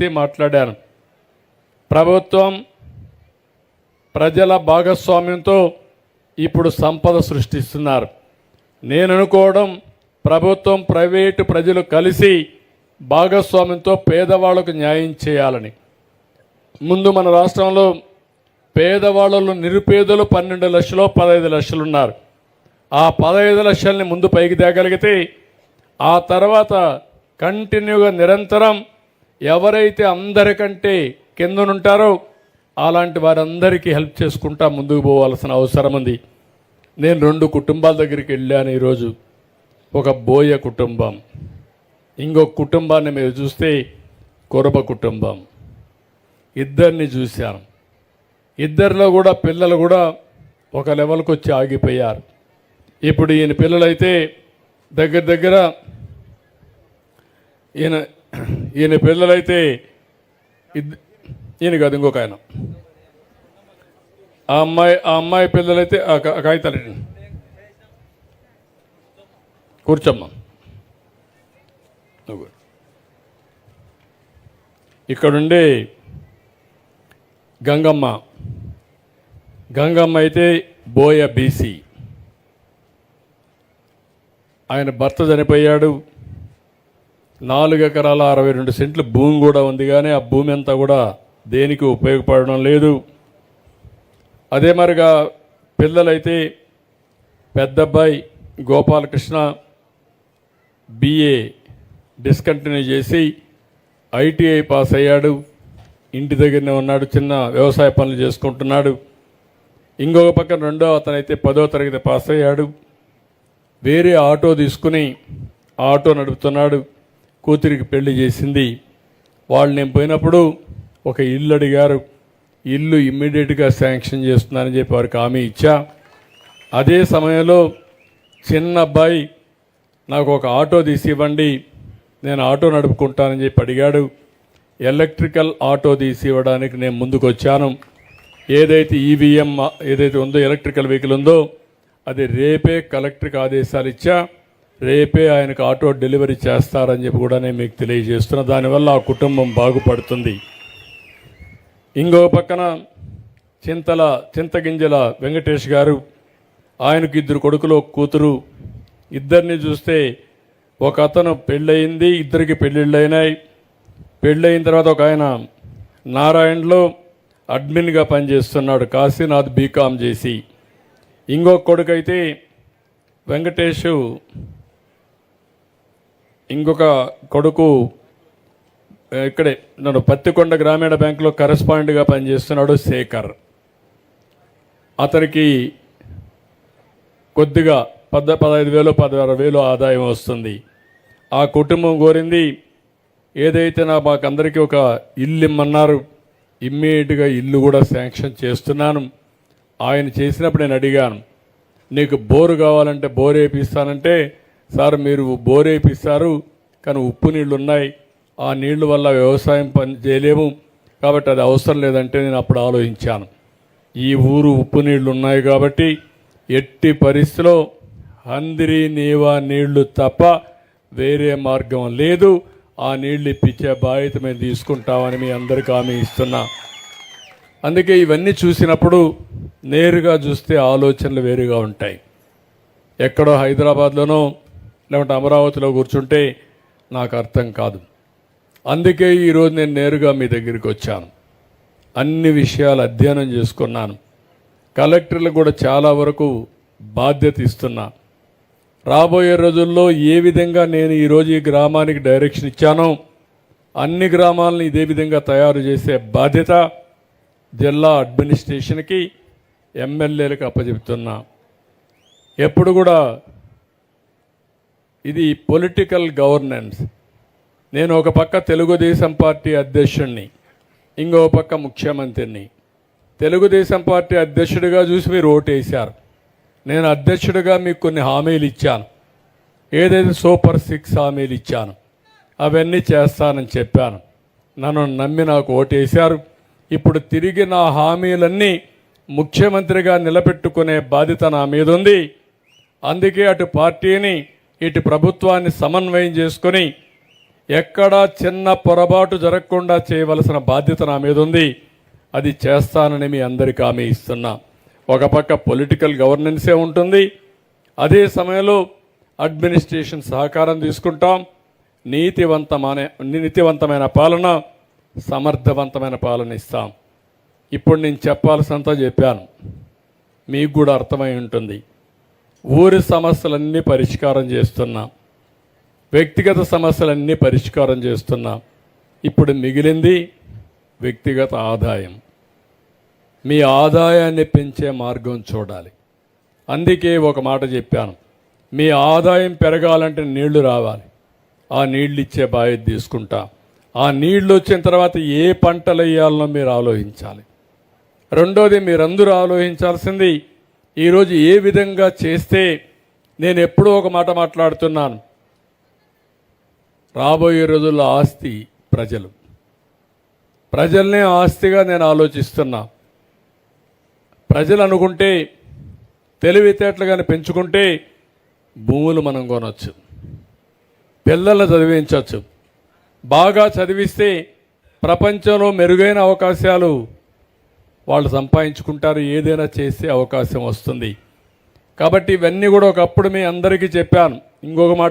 కలిసి మాట్లాడాను. ప్రభుత్వం ప్రజల భాగస్వామ్యంతో ఇప్పుడు సంపద సృష్టిస్తున్నారు. నేను అనుకోవడం ప్రభుత్వం, ప్రైవేటు, ప్రజలు కలిసి భాగస్వామ్యంతో పేదవాళ్లకు న్యాయం చేయాలని. ముందు మన రాష్ట్రంలో పేదవాళ్ళు, నిరుపేదలు 12 లక్షలు 15 లక్షలు ఉన్నారు. ఆ 15 లక్షల్ని ముందు పైకి తేగలిగితే ఆ తర్వాత కంటిన్యూగా నిరంతరం ఎవరైతే అందరికంటే కిందనుంటారో అలాంటి వారందరికీ హెల్ప్ చేసుకుంటా ముందుకు పోవాల్సిన అవసరం ఉంది. నేను 2 కుటుంబాల దగ్గరికి వెళ్ళాను ఈరోజు. ఒక బోయ కుటుంబం, ఇంకొక కుటుంబాన్ని మీరు చూస్తే కొరబ కుటుంబం. ఇద్దరిని చూశాను. ఇద్దరిలో కూడా పిల్లలు కూడా ఒక లెవెల్కి వచ్చి ఆగిపోయారు. ఇప్పుడు ఈయన పిల్లలైతే దగ్గర ఈయన పిల్లలైతే ఈయన కాదు ఇంకొక ఆయన, ఆ అమ్మాయి పిల్లలైతే కాగితాలు కూర్చోమ్మా. ఇక్కడుండే గంగమ్మ అయితే బోయ బీసీ. ఆయన భర్త చనిపోయాడు. 4 ఎకరాల 62 సెంట్లు భూమి కూడా ఉంది, కానీ ఆ భూమి అంతా కూడా దేనికి ఉపయోగపడడం లేదు. అదే మరిగా పిల్లలైతే పెద్దబ్బాయి గోపాలకృష్ణ BA డిస్కంటిన్యూ చేసి ITI పాస్ అయ్యాడు. ఇంటి దగ్గరనే ఉన్నాడు, చిన్న వ్యవసాయ పనులు చేసుకుంటున్నాడు. ఇంకొక పక్కన రెండో అతనైతే 10వ తరగతి పాస్ అయ్యాడు. వేరే ఆటో తీసుకుని ఆటో నడుపుతున్నాడు. కూతురికి పెళ్లి చేసింది. వాళ్ళు నేను పోయినప్పుడు ఒక ఇల్లు అడిగారు. ఇల్లు ఇమ్మీడియట్గా శాంక్షన్ చేస్తున్నానని చెప్పి వారికి హామీ ఇచ్చా. అదే సమయంలో చిన్న అబ్బాయి నాకు ఒక ఆటో తీసి ఇవ్వండి, నేను ఆటో నడుపుకుంటానని చెప్పి అడిగాడు. ఎలక్ట్రికల్ ఆటో తీసి ఇవ్వడానికి నేను ముందుకు వచ్చాను. ఏదైతే EVM ఏదైతే ఉందో, ఎలక్ట్రికల్ వెహికల్ ఉందో, అది రేపే కలెక్టర్కి ఆదేశాలు ఇచ్చా. రేపే ఆయనకు ఆటో డెలివరీ చేస్తారని చెప్పి కూడా నేను మీకు తెలియజేస్తున్నా. దానివల్ల ఆ కుటుంబం బాగుపడుతుంది. ఇంకో పక్కన చింతగింజల వెంకటేష్ గారు, ఆయనకు 2 కొడుకులు, ఒక కూతురు. ఇద్దరిని చూస్తే ఒక అతను పెళ్ళయింది, ఇద్దరికి పెళ్ళిళ్ళు అయినాయి. పెళ్ళయిన తర్వాత ఒక ఆయన నారాయణలో అడ్మిన్గా పనిచేస్తున్నాడు, కాశీనాథ్ బీకామ్ చేసి. ఇంకొక కొడుకు అయితే వెంకటేష్, ఇంకొక కొడుకు ఇక్కడే నన్ను పత్తికొండ గ్రామీణ బ్యాంకులో కరెస్పాండెంట్గా పనిచేస్తున్నాడు, శేఖర్. అతనికి కొద్దిగా 15,000 16,000 ఆదాయం వస్తుంది. ఆ కుటుంబం కోరింది ఏదైతే మాకందరికీ ఒక ఇల్లు ఇమ్మన్నారు, ఇమ్మీడియట్గా ఇల్లు కూడా శాంక్షన్ చేస్తున్నాను. ఆయన చేసినప్పుడు నేను అడిగాను, నీకు బోరు కావాలంటే బోరు వేపిస్తానంటే, సార్ మీరు బోరు వేపిస్తారు కానీ ఉప్పు నీళ్ళు ఉన్నాయి, ఆ నీళ్లు వల్ల వ్యవసాయం పని చేయలేము కాబట్టి అది అవసరం లేదంటే నేను అప్పుడు ఆలోచించాను. ఈ ఊరు ఉప్పు నీళ్లు ఉన్నాయి కాబట్టి ఎట్టి పరిస్థితిలో అందరి నీవా నీళ్లు తప్ప వేరే మార్గం లేదు, ఆ నీళ్లు ఇప్పించే బాధ్యత మేము తీసుకుంటామని మీ అందరికీ హామీ ఇస్తున్నా. అందుకే ఇవన్నీ చూసినప్పుడు నేరుగా చూస్తే ఆలోచనలు వేరుగా ఉంటాయి. ఎక్కడో హైదరాబాద్లోనో లేకుంటే అమరావతిలో కూర్చుంటే నాకు అర్థం కాదు. అందుకే ఈరోజు నేను నేరుగా మీ దగ్గరికి వచ్చాను. అన్ని విషయాలు అధ్యయనం చేసుకున్నాను. కలెక్టర్లకు కూడా చాలా వరకు బాధ్యత ఇస్తున్నా. రాబోయే రోజుల్లో ఏ విధంగా నేను ఈరోజు ఈ గ్రామానికి డైరెక్షన్ ఇచ్చానో అన్ని గ్రామాలను ఇదే విధంగా తయారు చేసే బాధ్యత జిల్లా అడ్మినిస్ట్రేషన్కి, ఎమ్మెల్యేలకు అప్పచెప్తున్నా. ఎప్పుడు కూడా ఇది పొలిటికల్ గవర్నెన్స్. నేను ఒక పక్క తెలుగుదేశం పార్టీ అధ్యక్షుడిని, ఇంకో పక్క ముఖ్యమంత్రిని. తెలుగుదేశం పార్టీ అధ్యక్షుడిగా చూసి మీరు ఓటేశారు. నేను అధ్యక్షుడిగా మీకు కొన్ని హామీలు ఇచ్చాను. ఏదైతే సూపర్ 6 హామీలు ఇచ్చాను అవన్నీ చేస్తానని చెప్పాను. నన్ను నమ్మి నాకు ఓటేశారు. ఇప్పుడు తిరిగి నా హామీలన్నీ ముఖ్యమంత్రిగా నిలబెట్టుకునే బాధ్యత నా మీద ఉంది. అందుకే అటు పార్టీని ఇటు ప్రభుత్వాన్ని సమన్వయం చేసుకొని ఎక్కడా చిన్న పొరపాటు జరగకుండా చేయవలసిన బాధ్యత నా మీద ఉంది. అది చేస్తానని మీ అందరికీ హామీ ఇస్తున్నా. ఒక పక్క పొలిటికల్ గవర్నెన్సే ఉంటుంది, అదే సమయంలో అడ్మినిస్ట్రేషన్ సహకారం తీసుకుంటాం. నీతివంతమైన పాలన, సమర్థవంతమైన పాలన ఇస్తాం. ఇప్పుడు నేను చెప్పాల్సినంత చెప్పాను, మీకు కూడా అర్థమై ఉంటుంది. ఊరి సమస్యలన్నీ పరిష్కారం చేస్తున్నాం, వ్యక్తిగత సమస్యలన్నీ పరిష్కారం చేస్తున్నాం. ఇప్పుడు మిగిలింది వ్యక్తిగత ఆదాయం. మీ ఆదాయాన్ని పెంచే మార్గం చూడాలి. అందుకే ఒక మాట చెప్పాను, మీ ఆదాయం పెరగాలంటే నీళ్లు రావాలి. ఆ నీళ్లు ఇచ్చే బాధ్యత తీసుకుంటాం. ఆ నీళ్లు వచ్చిన తర్వాత ఏ పంటలు వేయాలనో మీరు ఆలోచించాలి. రెండోది, మీరందరూ ఆలోచించాల్సింది ఈరోజు ఏ విధంగా చేస్తే, నేను ఎప్పుడూ ఒక మాట మాట్లాడుతున్నాను, రాబోయే రోజుల్లో ఆస్తి ప్రజల్నే ఆస్తిగా నేను ఆలోచిస్తున్నా. ప్రజలు అనుకుంటే, తెలివితేటలుగానే పెంచుకుంటే భూములు మనం కొనవచ్చు, పిల్లల్ని చదివించవచ్చు. బాగా చదివిస్తే ప్రపంచంలో మెరుగైన అవకాశాలు వాళ్ళు సంపాదించుకుంటారు, ఏదైనా చేసే అవకాశం వస్తుంది. కాబట్టి ఇవన్నీ కూడా ఒకప్పుడు మీ అందరికీ చెప్పాను. ఇంకొక మాట